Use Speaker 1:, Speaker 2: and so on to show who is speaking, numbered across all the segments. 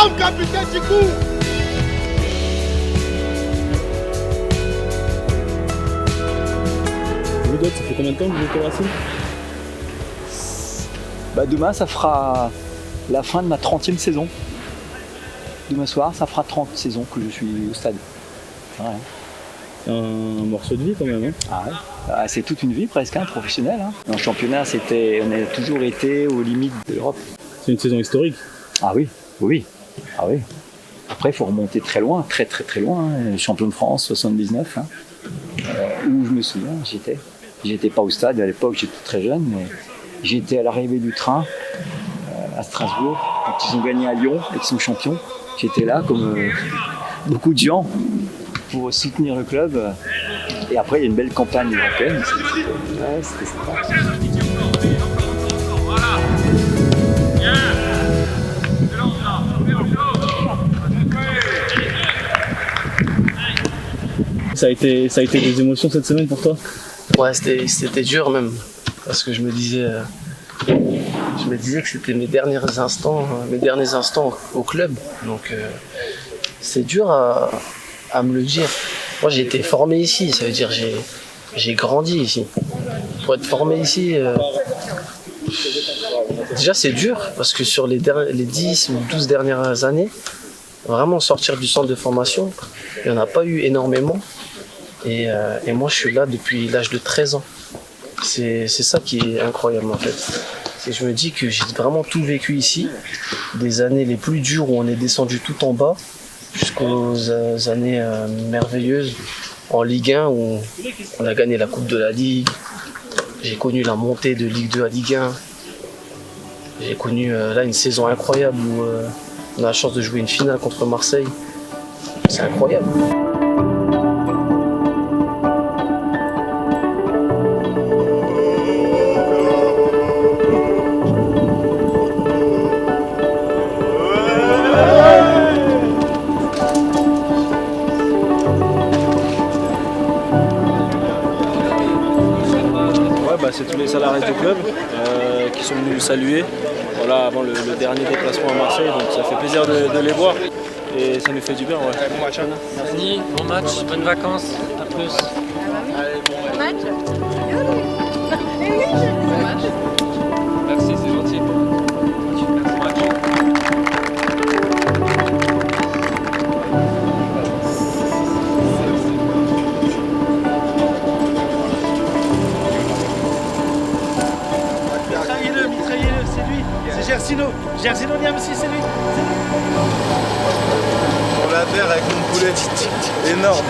Speaker 1: L'homme capitaine Djikou.
Speaker 2: Vous d'autres, ça fait combien de temps que vous êtes au Racing ?
Speaker 3: Demain, ça fera la fin de ma 30e saison. Demain soir, ça fera 30 saisons que je suis au stade. Ouais.
Speaker 2: C'est un morceau de vie quand même. Hein.
Speaker 3: Ah ouais. C'est toute une vie presque, professionnelle. Hein. En championnat, on a toujours été aux limites de l'Europe.
Speaker 2: C'est une saison historique.
Speaker 3: Ah oui, oui. Ah oui. Après, il faut remonter très loin, très loin. Champion de France, 79. Où je me souviens, J'étais pas au stade à l'époque, j'étais très jeune, mais j'étais à l'arrivée du train à Strasbourg, quand ils ont gagné à Lyon et qu'ils sont champions. J'étais là, comme beaucoup de gens, pour soutenir le club. Et après, il y a une belle campagne européenne. Ouais, c'était sympa.
Speaker 2: Ça a été des émotions cette semaine pour toi ?
Speaker 4: Ouais, c'était dur même, parce que je me disais que c'était mes derniers instants au club. Donc c'est dur à me le dire. Moi, j'ai été formé ici, ça veut dire j'ai grandi ici. Pour être formé ici, déjà c'est dur, parce que sur les 10 ou 12 dernières années, vraiment sortir du centre de formation, il n'y en a pas eu énormément. Et moi, je suis là depuis l'âge de 13 ans. C'est ça qui est incroyable en fait. Je me dis que j'ai vraiment tout vécu ici, des années les plus dures où on est descendu tout en bas, jusqu'aux années merveilleuses en Ligue 1 où on a gagné la Coupe de la Ligue. J'ai connu la montée de Ligue 2 à Ligue 1. J'ai connu là une saison incroyable où on a la chance de jouer une finale contre Marseille. C'est incroyable.
Speaker 5: C'est tous les salariés du club qui sont venus saluer avant le dernier déplacement à Marseille, donc ça fait plaisir de les voir et ça nous fait du bien. Ouais.
Speaker 6: Bon match, Anna. Merci, bon match, bonnes vacances, à plus.
Speaker 7: Allez, bon match.
Speaker 6: Merci, c'est gentil.
Speaker 1: Mitraillez-le, c'est lui. C'est Gersino. Gersino Niamsi, c'est lui.
Speaker 8: On la terre avec une poulet énorme.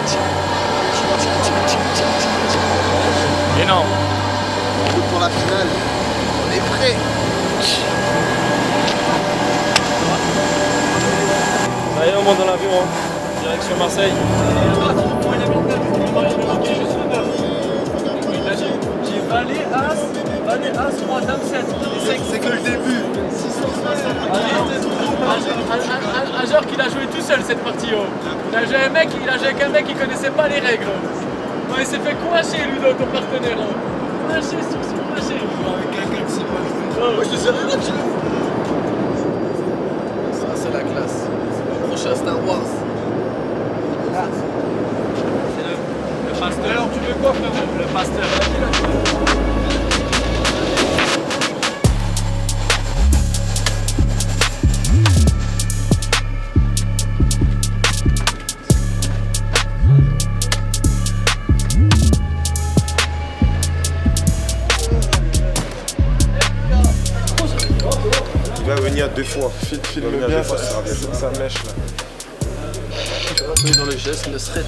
Speaker 6: Énorme.
Speaker 8: Pour la finale, on est prêts.
Speaker 5: Ça y est, on monte dans l'avion, direction Marseille.
Speaker 6: J'ai valet as 3 dame 7.
Speaker 8: C'est que le début.
Speaker 6: Un joueur qui l'a joué tout seul cette partie. Il a joué avec un mec qui connaissait pas les règles. Il s'est fait coincer Ludo, ton partenaire. Coincer.
Speaker 8: Avec quelqu'un qui sait pas jouer. Moi je te sais rien là-dessus. Ça c'est la classe. Le prochain Star Wars.
Speaker 6: C'est le pasteur. Alors tu veux quoi frérot? Le pasteur.
Speaker 8: Il va venir 2 fois. Filme bien, ça mèche là.
Speaker 4: Dans le geste, le threat.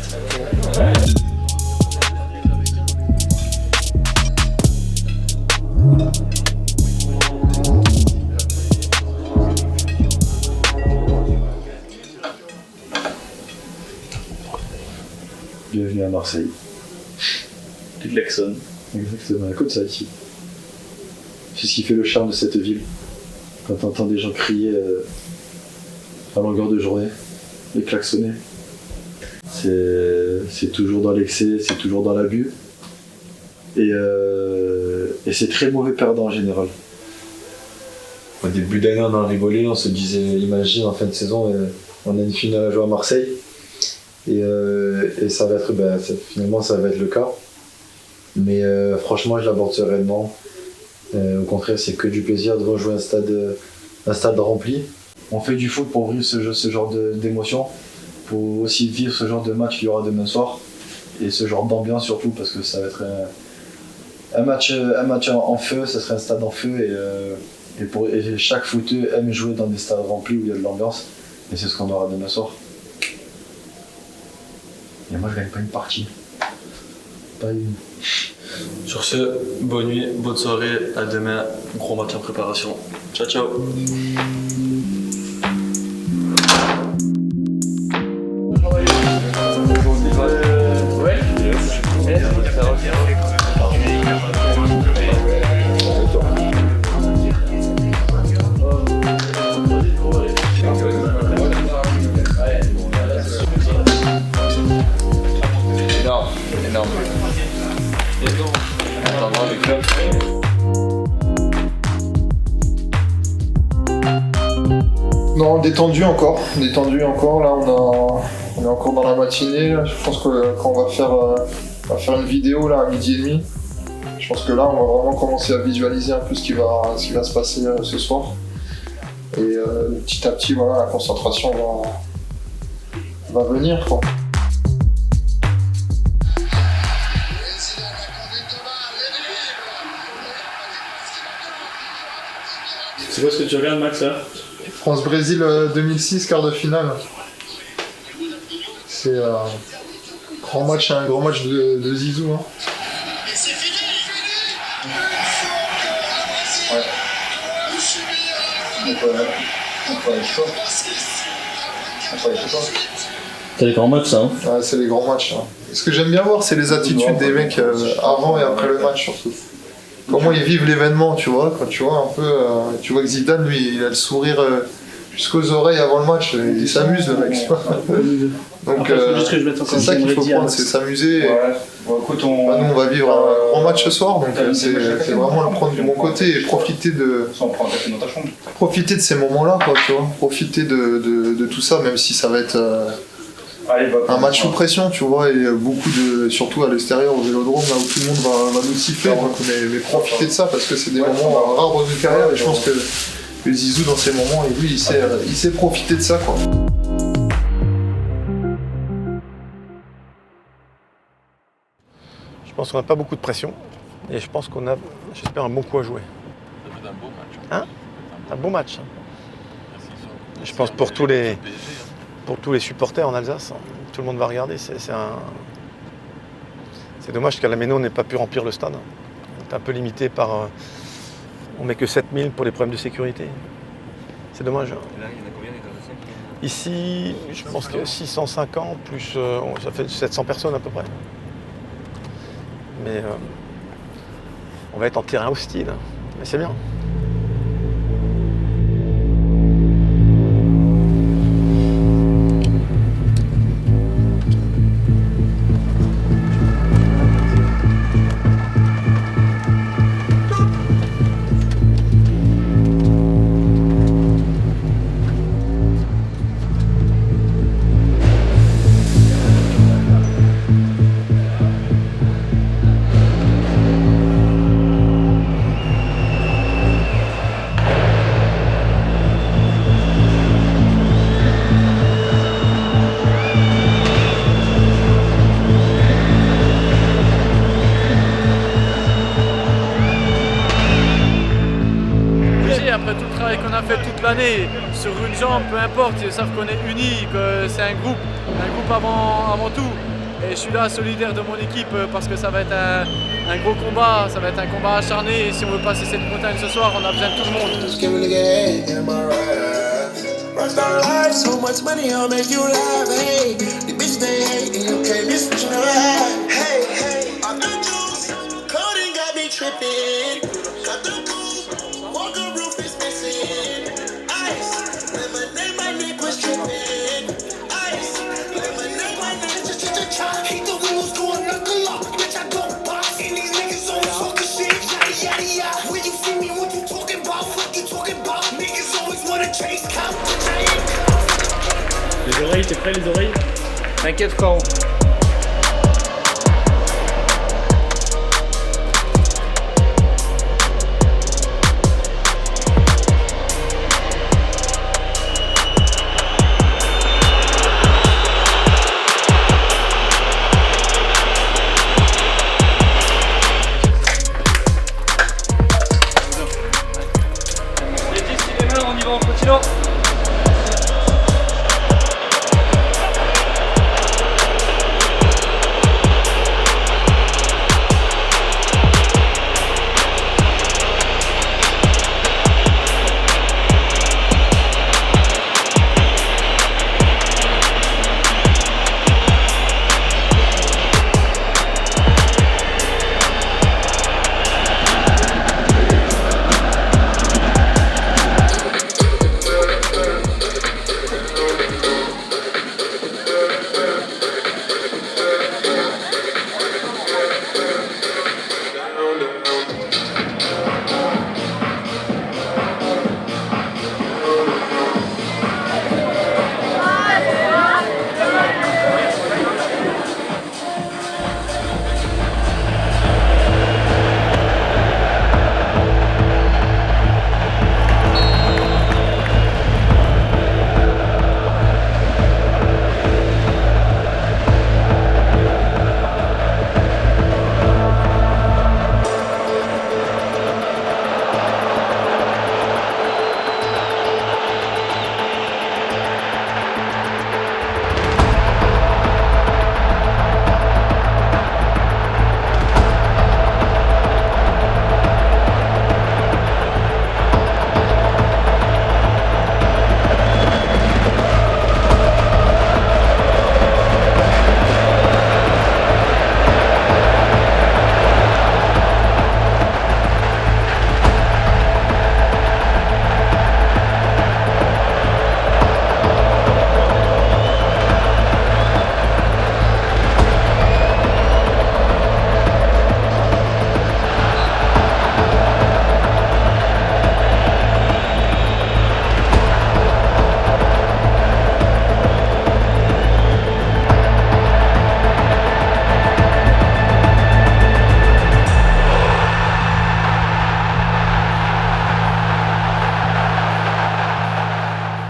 Speaker 9: Bienvenue à Marseille. Tu klaxonnes. Exactement, à côté de ça ici. C'est ce qui fait le charme de cette ville. Quand tu entends des gens crier à longueur de journée et klaxonner, c'est toujours dans l'excès, c'est toujours dans l'abus. Et c'est très mauvais perdant en général. Au début d'année, on en rigolait, on se disait, imagine en fin de saison, on a une finale à jouer à Marseille. Et ça va être, finalement, ça va être le cas. Mais franchement, je l'aborde sereinement. Au contraire, c'est que du plaisir de rejouer un stade rempli. On fait du foot pour vivre ce genre d'émotion, pour aussi vivre ce genre de match qu'il y aura demain soir. Et ce genre d'ambiance surtout, parce que ça va être un match en feu, ça sera un stade en feu. Et chaque footeux aime jouer dans des stades remplis où il y a de l'ambiance. Et c'est ce qu'on aura demain soir. Et moi, je gagne pas une partie. Pas une.
Speaker 10: Sur ce, bonne nuit, bonne soirée, à demain, gros match en préparation. Ciao, ciao.
Speaker 8: Énorme.
Speaker 11: Non, détendu encore. Là, on est encore dans la matinée. Là. Je pense que quand on va faire une vidéo là, à 12h30, je pense que là, on va vraiment commencer à visualiser un peu ce qui va se passer ce soir. Et petit à petit, voilà, la concentration va venir, quoi.
Speaker 2: C'est quoi ce que tu regardes, Max, là?
Speaker 11: France-Brésil 2006, quart de finale. C'est un grand match de Zizou. Hein.
Speaker 2: C'est les grands matchs, ça, hein?
Speaker 11: Ouais, c'est les grands matchs. Hein. Ce que j'aime bien voir, c'est les attitudes des mecs avant et après le match, surtout. Comment ils vivent l'événement, tu vois, quand tu vois un peu, tu vois que Zidane, lui, il a le sourire jusqu'aux oreilles avant le match, il s'amuse, le mec. Donc c'est ça qu'il faut prendre, c'est s'amuser. Nous, on va vivre un grand match ce soir, donc c'est vraiment le prendre du bon côté et profiter de ces moments-là, quoi, tu vois, profiter de tout ça, même si ça va être un match sous pression, tu vois, et surtout à l'extérieur au Vélodrome, là où tout le monde va nous siffler, donc, mais profiter de ça parce que c'est des moments rares dans une carrière et je pense que Zizou dans ces moments, et lui, il sait profiter de ça, quoi.
Speaker 1: Je pense qu'on n'a pas beaucoup de pression et je pense qu'on a, j'espère, un bon coup à jouer.
Speaker 8: Un beau match.
Speaker 1: Hein? Un bon match. Je pense pour tous les supporters en Alsace, tout le monde va regarder. C'est dommage qu'à la Méno, on n'ait pas pu remplir le stade. On est un peu limité par... on met que 7000 pour les problèmes de sécurité. C'est dommage.
Speaker 8: Et là, il y en a combien les
Speaker 1: Ici, je pense que 650, plus ça fait 700 personnes à peu près. Mais on va être en terrain hostile. Mais c'est bien.
Speaker 6: Après tout le travail qu'on a fait toute l'année sur une jambe, peu importe, ils savent qu'on est unis, que c'est un groupe avant tout. Et je suis là solidaire de mon équipe parce que ça va être un gros combat, ça va être un combat acharné. Et si on veut passer cette montagne ce soir, on a besoin de tout le monde.
Speaker 12: When you see me, what you talking about? Fuck you talking about me?
Speaker 2: Les oreilles, t'es prêt les oreilles?
Speaker 4: T'inquiète frérot.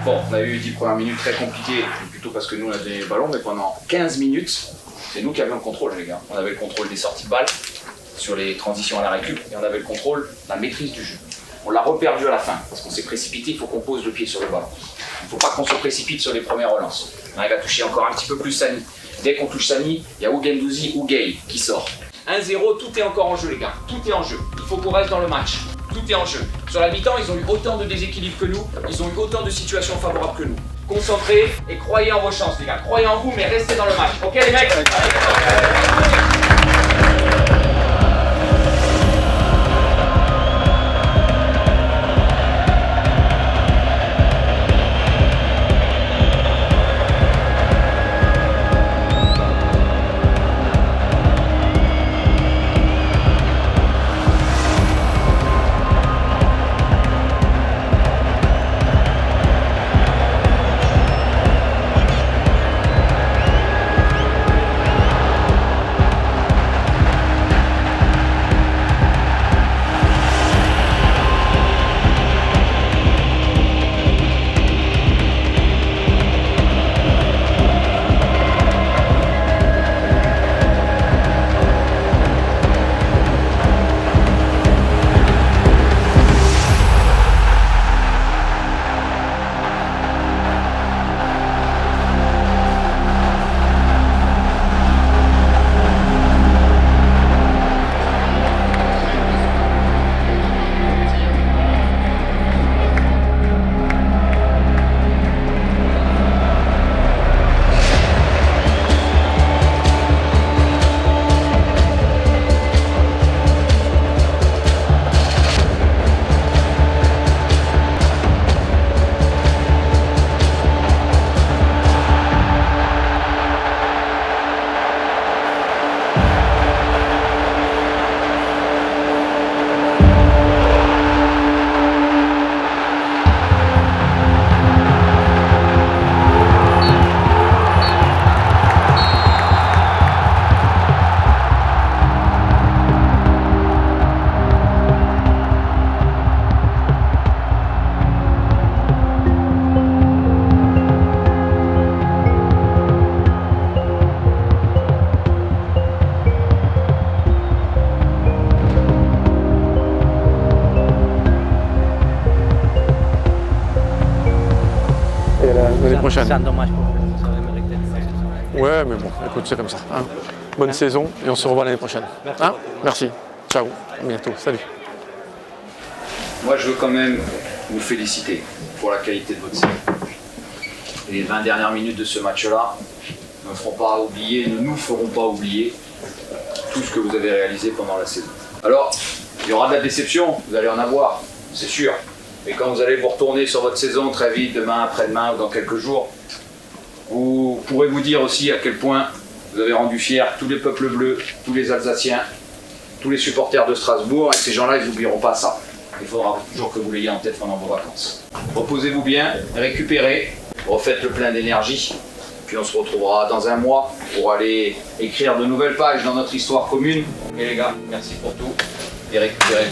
Speaker 12: Bon, on a eu 10 premières minutes très compliquées, plutôt parce que nous on a donné le ballon, mais pendant 15 minutes, c'est nous qui avions le contrôle, les gars. On avait le contrôle des sorties de balles, sur les transitions à la récup, et on avait le contrôle, la maîtrise du jeu. On l'a reperdu à la fin, parce qu'on s'est précipité, il faut qu'on pose le pied sur le ballon. Il ne faut pas qu'on se précipite sur les premières relances. On arrive à toucher encore un petit peu plus Sani. Dès qu'on touche Sani, il y a ou Gendouzi ou Gay qui sort. 1-0, tout est encore en jeu, les gars. Tout est en jeu. Il faut qu'on reste dans le match. Tout est en jeu. Sur la mi-temps, ils ont eu autant de déséquilibres que nous. Ils ont eu autant de situations favorables que nous. Concentrez et croyez en vos chances, les gars. Croyez en vous, mais restez dans le match. Ok, les mecs?
Speaker 13: c'est un dommage pour vous. Ça aurait mérité de faire ça.
Speaker 1: Ouais, mais bon, écoute, c'est comme ça. Hein. Bonne saison et on se revoit l'année prochaine.
Speaker 13: Merci.
Speaker 1: Hein, merci. Ciao. À bientôt. Salut.
Speaker 12: Moi, je veux quand même vous féliciter pour la qualité de votre saison. Les 20 dernières minutes de ce match-là ne nous feront pas oublier tout ce que vous avez réalisé pendant la saison. Alors, il y aura de la déception, vous allez en avoir, c'est sûr. Mais quand vous allez vous retourner sur votre saison très vite, demain, après-demain ou dans quelques jours, vous pourrez vous dire aussi à quel point vous avez rendu fiers tous les peuples bleus, tous les Alsaciens, tous les supporters de Strasbourg, et ces gens-là, ils n'oublieront pas ça. Il faudra toujours que vous l'ayez en tête pendant vos vacances. Reposez-vous bien, récupérez, refaites le plein d'énergie, puis on se retrouvera dans un mois pour aller écrire de nouvelles pages dans notre histoire commune. Et les gars, merci pour tout, et récupérez.